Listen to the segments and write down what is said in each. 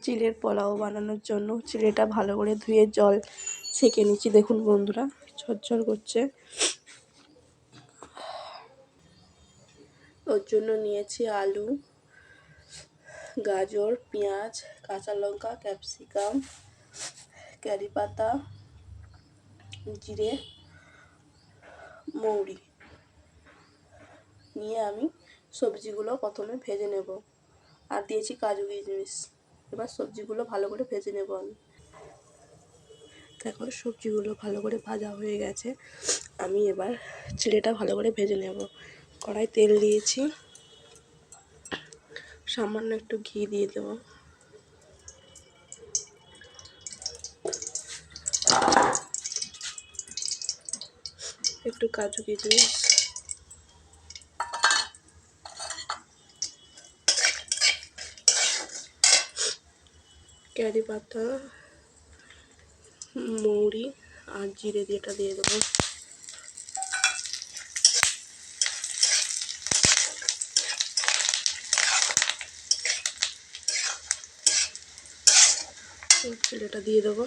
চিড়ের পোলাও বানানোর জন্য চিড়েটা ভালো করে ধুয়ে জল ছেঁকে নিচ্ছি। দেখুন বন্ধুরা ঝরঝর করছে। ওর জন্য নিয়েছি আলু, গাজর, পেঁয়াজ, কাঁচা লঙ্কা, ক্যাপসিকাম, কারি পাতা, জিরে, মৌরি নিয়ে আমি সবজিগুলো প্রথমে ভেজে নেব। আর দিয়েছি কাজু কিশমিশ। এবার সবজিগুলো ভালো করে ভেজে নেব আমি। দেখো সবজিগুলো ভালো করে ভাজা হয়ে গেছে। আমি এবার চিড়েটা ভালো করে ভেজে নেব। কড়াই তেল দিয়েছি, সামান্য একটু ঘি দিয়ে দেবো। একটু কাজু কিশমিশ, কারি পাতা, মৌরি আর জিরে দিয়েটা দিয়ে দেবো। চিড়েটা দিয়ে দেবো।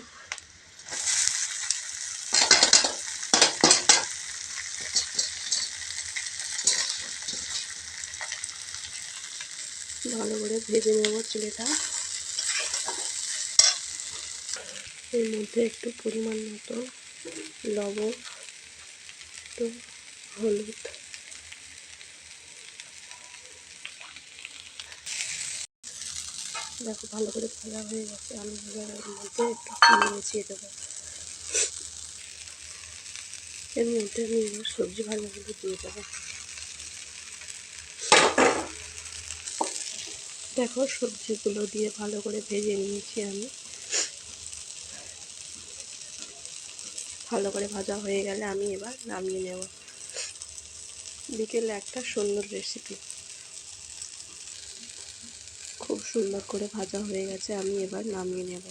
ভালো করে ভেজে নেব চিড়েটা। এর মধ্যে একটু পরিমাণ মতো লবণ, একটু হলুদ, দেখো ভালো করে ভাজা হয়ে গেছে। আমি এবার এর মধ্যে একটু চিনি মিশিয়ে দেবো। এর মধ্যে আমি এবার সবজি ভাজাগুলো দিয়ে দেবো। দেখো সবজিগুলো দিয়ে ভালো করে ভেজে নিয়েছি আমি। ভালো করে ভাজা হয়ে গেলে আমি এবার নামিয়ে নেব। বিকেলে একটা সুন্দর রেসিপি, খুব সুন্দর করে ভাজা হয়ে গেছে। আমি এবার নামিয়ে নেব।